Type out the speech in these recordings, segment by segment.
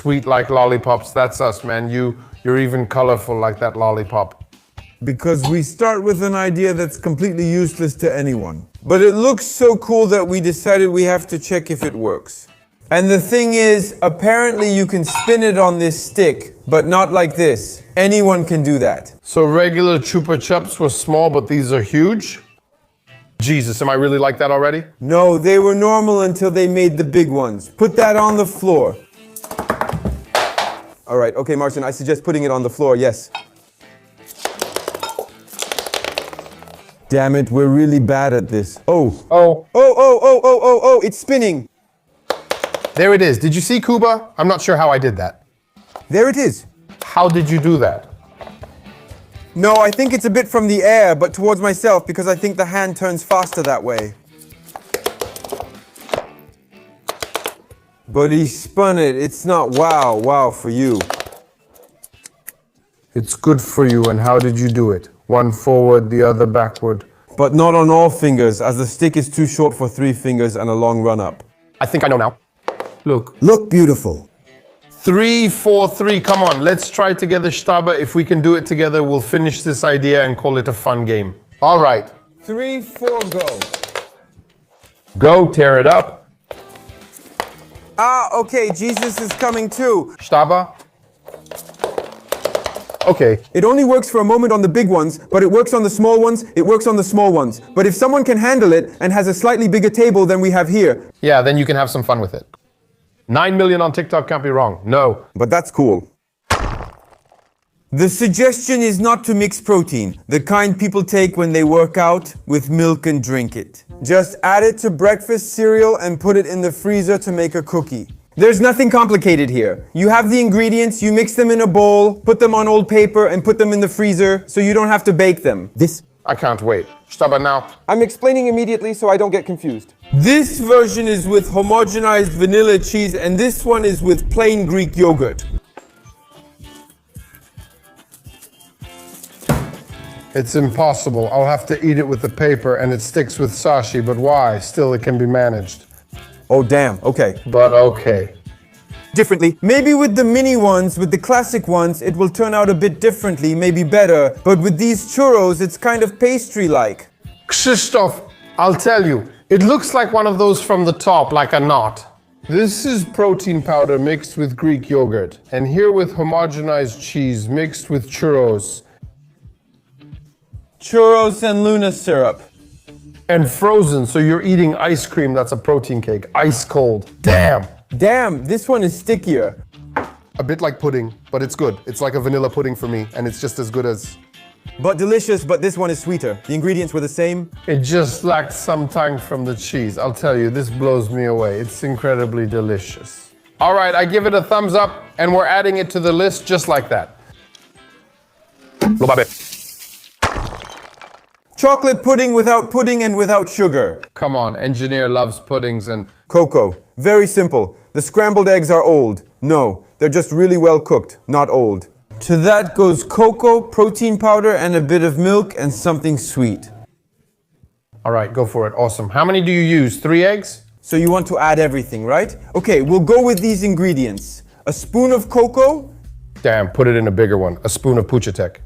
sweet like lollipops. That's us, man. You're even colorful like that lollipop. Because we start with an idea that's completely useless to anyone. But it looks so cool that we decided we have to check if it works. And the thing is, apparently you can spin it on this stick, but not like this. Anyone can do that. So regular Chupa Chups were small, but these are huge? Jesus, am I really like that already? No, they were normal until they made the big ones. Put that on the floor. All right, okay, Martin, I suggest putting it on the floor, yes. Damn it, we're really bad at this. Oh, it's spinning. There it is. Did you see, Kuba? I'm not sure how I did that. There it is. How did you do that? No, I think it's a bit from the air, but towards myself, because I think the hand turns faster that way. But he spun it. It's not wow for you. It's good for you, and how did you do it? One forward, the other backward. But not on all fingers, as the stick is too short for 3 fingers and a long run up. I think I know now. Look. Look beautiful. 3, 4, 3. Come on, let's try together, Staba. If we can do it together, we'll finish this idea and call it a fun game. All right. 3, 4, go. Go, tear it up. Ah, okay, Jesus is coming too. Staba. Okay. It only works for a moment on the big ones, but it works on the small ones, it works on the small ones. But if someone can handle it and has a slightly bigger table than we have here. Yeah, then you can have some fun with it. 9 million on TikTok can't be wrong. No. But that's cool. The suggestion is not to mix protein, the kind people take when they work out, with milk and drink it. Just add it to breakfast cereal and put it in the freezer to make a cookie. There's nothing complicated here. You have the ingredients, you mix them in a bowl, put them on old paper and put them in the freezer so you don't have to bake them. I can't wait. Staba now. I'm explaining immediately so I don't get confused. This version is with homogenized vanilla cheese and this one is with plain Greek yogurt. It's impossible. I'll have to eat it with the paper and it sticks with sashi, but why? Still, it can be managed. Oh damn, okay. But okay. Differently. Maybe with the mini ones, with the classic ones, it will turn out a bit differently, maybe better. But with these churros, it's kind of pastry-like. Krzysztof, I'll tell you, it looks like one of those from the top, like a knot. This is protein powder mixed with Greek yogurt, and here with homogenized cheese mixed with churros. Churros and Luna syrup. And frozen, so you're eating ice cream that's a protein cake, ice cold. Damn. Damn, this one is stickier. A bit like pudding, but it's good. It's like a vanilla pudding for me, and it's just as good as... But delicious, but this one is sweeter. The ingredients were the same. It just lacked some tang from the cheese. I'll tell you, this blows me away. It's incredibly delicious. All right, I give it a thumbs up, and we're adding it to the list just like that. Lollipop. Chocolate pudding without pudding and without sugar. Come on, engineer loves puddings and... Cocoa. Very simple. The scrambled eggs are old. No, they're just really well cooked, not old. To that goes cocoa, protein powder, and a bit of milk and something sweet. All right, go for it. Awesome. How many do you use? 3 eggs? So you want to add everything, right? Okay, we'll go with these ingredients. A spoon of cocoa. Damn, put it in a bigger one. A spoon of Puchatek.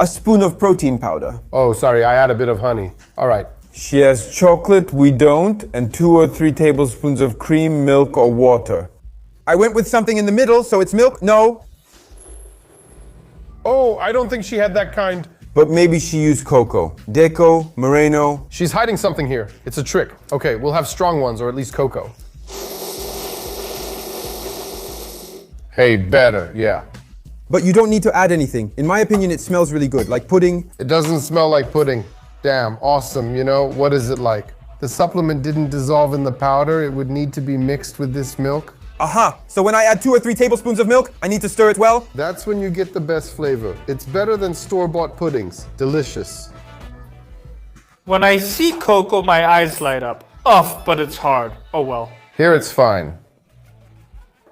A spoon of protein powder. Oh, sorry, I add a bit of honey. All right. She has chocolate, we don't, and 2 or 3 tablespoons of cream, milk, or water. I went with something in the middle, so it's milk? No. Oh, I don't think she had that kind. But maybe she used cocoa. Deco, Moreno. She's hiding something here. It's a trick. Okay, we'll have strong ones, or at least cocoa. Hey, better, yeah. But you don't need to add anything. In my opinion, it smells really good, like pudding. It doesn't smell like pudding. Damn, awesome, you know? What is it like? The supplement didn't dissolve in the powder. It would need to be mixed with this milk. Aha! So when I add 2 or 3 tablespoons of milk, I need to stir it well? That's when you get the best flavor. It's better than store-bought puddings. Delicious. When I see cocoa, my eyes light up. Ugh, but it's hard. Oh well. Here it's fine.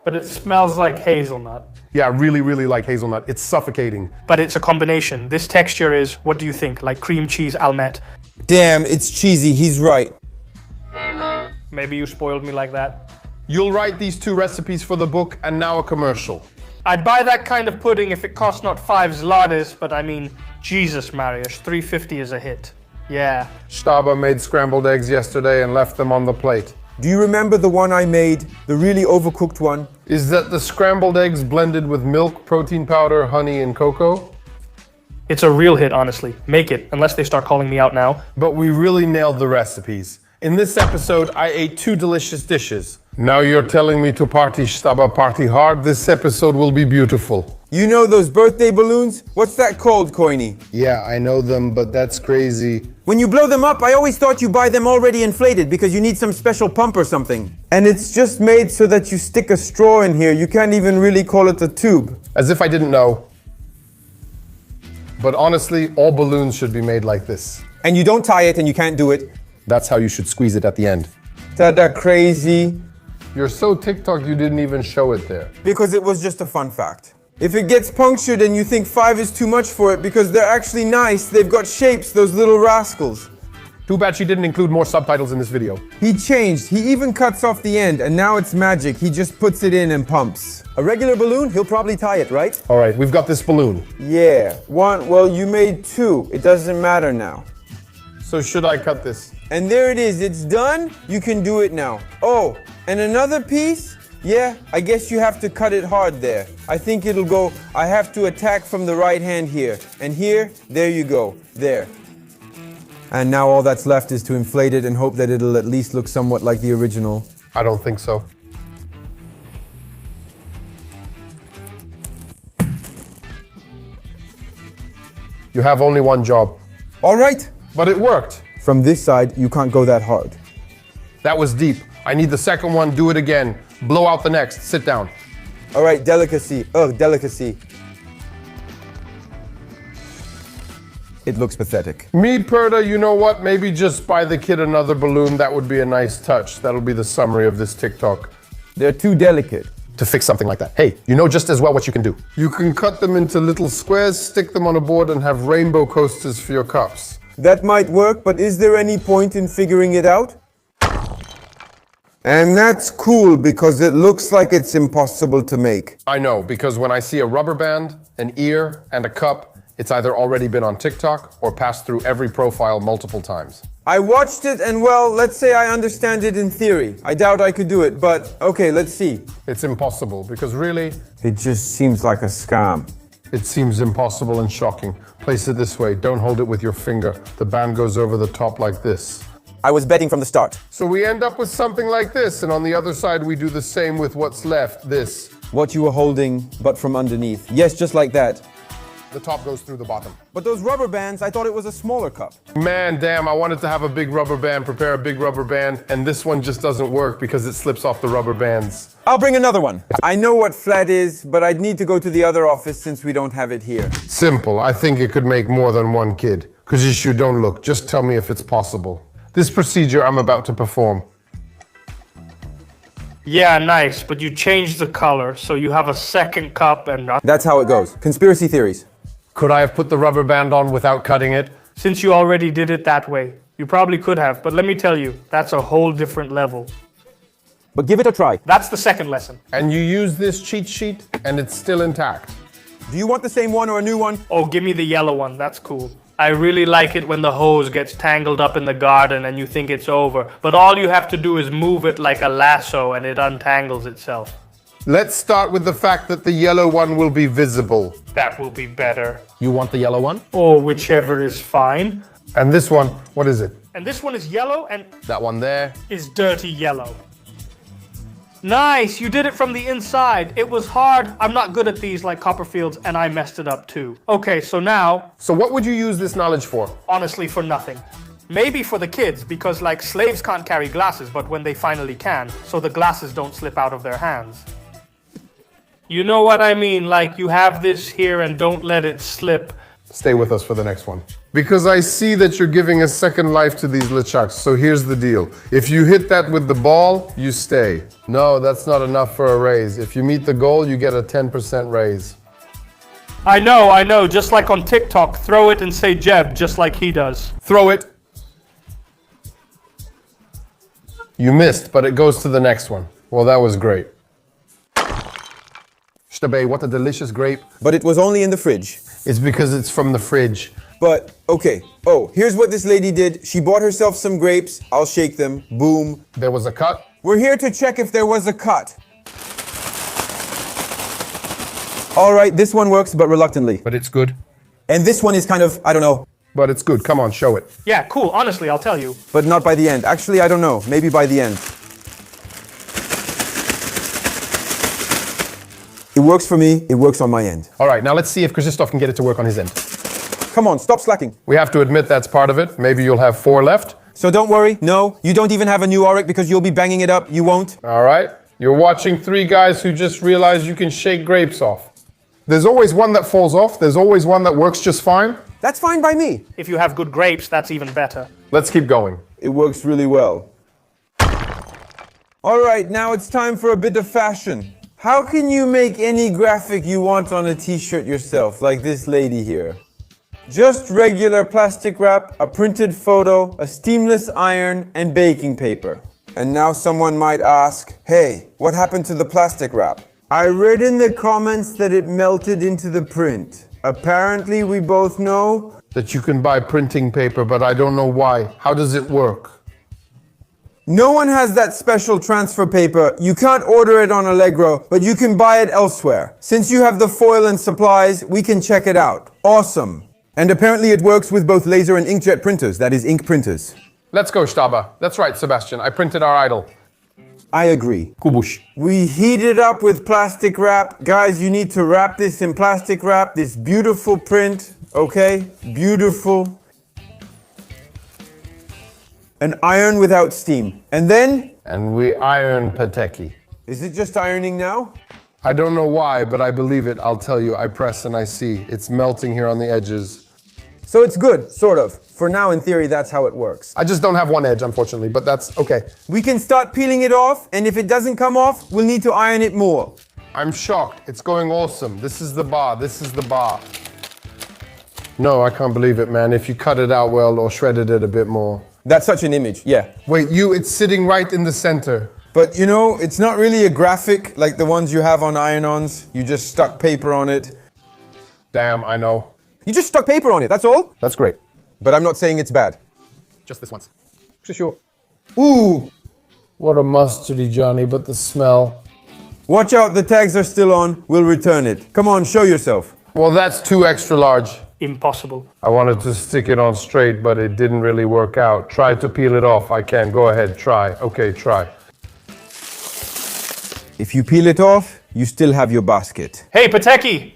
But it smells like hazelnut. Yeah, I really, really like hazelnut. It's suffocating. But it's a combination. This texture is, what do you think, like cream cheese almette? Damn, it's cheesy, he's right. Maybe you spoiled me like that. You'll write these 2 recipes for the book and now a commercial. I'd buy that kind of pudding if it cost not 5 zlotys, but I mean, Jesus, Mariusz, 350 is a hit. Yeah. Staba made scrambled eggs yesterday and left them on the plate. Do you remember the one I made? The really overcooked one? Is that the scrambled eggs blended with milk, protein powder, honey, and cocoa? It's a real hit, honestly. Make it, unless they start calling me out now. But we really nailed the recipes. In this episode, I ate 2 delicious dishes. Now you're telling me to party, Staba, party hard? This episode will be beautiful. You know those birthday balloons? What's that called, Koini? Yeah, I know them, but that's crazy. When you blow them up, I always thought you buy them already inflated because you need some special pump or something. And it's just made so that you stick a straw in here. You can't even really call it a tube. As if I didn't know. But honestly, all balloons should be made like this. And you don't tie it and you can't do it. That's how you should squeeze it at the end. That crazy. You're so TikTok you didn't even show it there. Because it was just a fun fact. If it gets punctured and you think 5 is too much for it because they're actually nice, they've got shapes, those little rascals. Too bad she didn't include more subtitles in this video. He changed. He even cuts off the end and now it's magic. He just puts it in and pumps. A regular balloon, he'll probably tie it, right? All right, we've got this balloon. Yeah. 1, well, you made 2. It doesn't matter now. So should I cut this? And there it is. It's done. You can do it now. Oh, and another piece? Yeah, I guess you have to cut it hard there. I think it'll go, I have to attack from the right hand here. And here, there you go. There. And now all that's left is to inflate it and hope that it'll at least look somewhat like the original. I don't think so. You have only one job. All right. But it worked. From this side, you can't go that hard. That was deep. I need the second one. Do it again. Blow out the next. Sit down. All right, delicacy. Ugh, delicacy. It looks pathetic. Me, Perda, you know what? Maybe just buy the kid another balloon. That would be a nice touch. That'll be the summary of this TikTok. They're too delicate. To fix something like that. Hey, you know just as well what you can do. You can cut them into little squares, stick them on a board, and have rainbow coasters for your cups. That might work, but is there any point in figuring it out? And that's cool because it looks like it's impossible to make. I know, because when I see a rubber band, an ear, and a cup, it's either already been on TikTok or passed through every profile multiple times. I watched it and well, let's say I understand it in theory. I doubt I could do it, but okay, let's see. It's impossible because really, It just seems like a scam. it seems impossible and shocking. Place it this way, don't hold it with your finger. The band goes over the top like this. I was betting from the start. So we end up with something like this, and on the other side we do the same with what's left, this. What you were holding, but from underneath. Yes, just like that. The top goes through the bottom. But those rubber bands, I thought it was a smaller cup. Man, damn, I wanted to have a big rubber band, prepare a big rubber band, and this one just doesn't work because it slips off the rubber bands. I'll bring another one. I know what flat is, but I'd need to go to the other office since we don't have it here. Simple. I think it could make more than one kid. Kajishu, don't look. Just tell me if it's possible. This procedure I'm about to perform. Yeah, nice, but you changed the color, so you have a second cup and... That's how it goes. Conspiracy theories. Could I have put the rubber band on without cutting it? Since you already did it that way, you probably could have, but let me tell you, that's a whole different level. But give it a try. That's the second lesson. And you use this cheat sheet, and it's still intact. Do you want the same one or a new one? Oh, give me the yellow one, that's cool. I really like it when the hose gets tangled up in the garden and you think it's over, but all you have to do is move it like a lasso and it untangles itself. Let's start with the fact that the yellow one will be visible. That will be better. You want the yellow one? Or whichever is fine. And this one, what is it? And this one is yellow and That one there. is dirty yellow. Nice, you did it from the inside. It was hard. I'm not good at these like Copperfield's and I messed it up too. Okay, so now, So what would you use this knowledge for? honestly, for nothing. Maybe for the kids, because like slaves can't carry glasses, but when they finally can, so the glasses don't slip out of their hands. You know what I mean, like you have this here and don't let it slip. Stay with us for the next one. Because I see that you're giving a second life to these LeChucks, so here's the deal. If you hit that with the ball, you stay. No, that's not enough for a raise. If you meet the goal, you get a 10% raise. I know, just like on TikTok, throw it and say Jeb, just like he does. Throw it. You missed, but it goes to the next one. Well, that was great. Shtabe, what a delicious grape. But it was only in the fridge. It's because it's from the fridge. But, okay. Oh, here's what this lady did. She bought herself some grapes. I'll shake them. Boom. There was a cut. We're here to check if there was a cut. All right, this one works, but reluctantly. But it's good. And this one is kind of, I don't know. But it's good. Come on, show it. Yeah, cool. Honestly, I'll tell you. But not by the end. Actually, I don't know. Maybe by the end. It works for me. It works on my end. All right, now let's see if Krzysztof can get it to work on his end. Come on, stop slacking. We have to admit that's part of it. Maybe you'll have 4 left. So don't worry. No, you don't even have a new auric because you'll be banging it up. You won't. All right. You're watching 3 guys who just realized you can shake grapes off. There's always one that falls off. There's always one that works just fine. That's fine by me. If you have good grapes, that's even better. Let's keep going. It works really well. All right, now it's time for a bit of fashion. How can you make any graphic you want on a t-shirt yourself, like this lady here? Just regular plastic wrap, a printed photo, a steamless iron, and baking paper. And now someone might ask, hey, what happened to the plastic wrap? I read in the comments that it melted into the print. Apparently, we both know That you can buy printing paper, but I don't know why. How does it work? no one has that special transfer paper. You can't order it on Allegro, but you can buy it elsewhere. Since you have the foil and supplies, we can check it out. Awesome. And apparently it works with both laser and inkjet printers, that is ink printers. Let's go, Staba. That's right, Sebastian. I printed our idol. I agree. Kubush. We heat it up with plastic wrap. Guys, you need to wrap this in plastic wrap, this beautiful print, okay? Beautiful. An iron without steam. And then, And we iron Pateki. is it just ironing now? I don't know why, but I believe it. I'll tell you. I press and I see. It's melting here on the edges. So it's good, sort of. For now, in theory, that's how it works. I just don't have one edge, unfortunately, but that's okay. We can start peeling it off, and if it doesn't come off, we'll need to iron it more. I'm shocked. It's going awesome. This is the bar. This is the bar. No, I can't believe it, man. If you cut it out well or shredded it a bit more. That's such an image, yeah. Wait, it's sitting right in the center. But you know, it's not really a graphic like the ones you have on iron-ons. You just stuck paper on it. Damn, I know. You just stuck paper on it, that's all. That's great. But I'm not saying it's bad. Just this once. Sure. Ooh! What a mustardy, Johnny, but the smell. Watch out, the tags are still on. We'll return it. Come on, show yourself. Well, that's too extra large. Impossible. I wanted to stick it on straight, but it didn't really work out. Try to peel it off. I can. Go ahead, try. Okay, try. If you peel it off, you still have your basket. Hey, Pateki!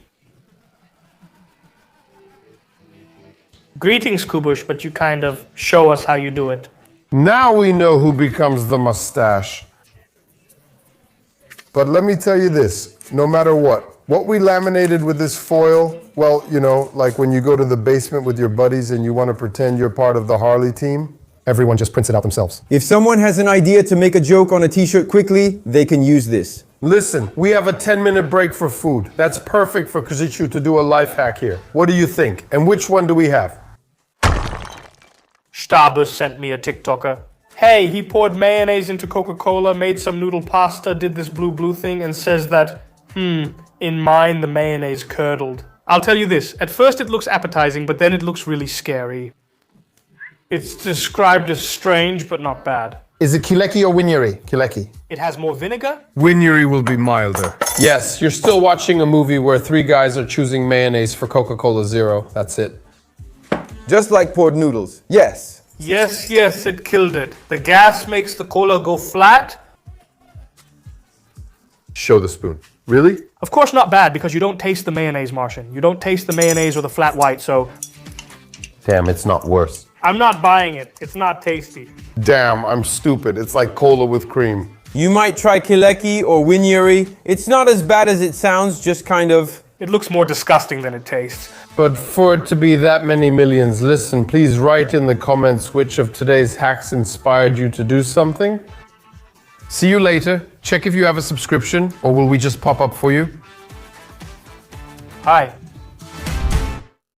Greetings, Kubush, but you kind of show us how you do it. Now we know who becomes the mustache. But let me tell you this, no matter what we laminated with this foil, well, you know, like when you go to the basement with your buddies and you want to pretend you're part of the Harley team, everyone just prints it out themselves. If someone has an idea to make a joke on a t-shirt quickly, they can use this. Listen, we have a 10-minute break for food. That's perfect for Kazichu to do a life hack here. What do you think? And which one do we have? Stabus sent me a TikToker. Hey, he poured mayonnaise into Coca-Cola, made some noodle pasta, did this blue thing, and says that, in mine the mayonnaise curdled. I'll tell you this, at first it looks appetizing, but then it looks really scary. It's described as strange, but not bad. Is it Kileki or Winyeri? Kileki. It has more vinegar? Winyeri will be milder. Yes, you're still watching a movie where 3 guys are choosing mayonnaise for Coca-Cola Zero. That's it. Just like poured noodles. Yes. Yes, it killed it. The gas makes the cola go flat. Show the spoon. Really? Of course not bad, because you don't taste the mayonnaise, Martian. You don't taste the mayonnaise or the flat white, so Damn, it's not worse. I'm not buying it. It's not tasty. Damn, I'm stupid. It's like cola with cream. You might try Kileki or Winyeri. It's not as bad as it sounds, just kind of... It looks more disgusting than it tastes. But for it to be that many millions, listen, please write in the comments which of today's hacks inspired you to do something. See you later. Check if you have a subscription, or will we just pop up for you? Hi.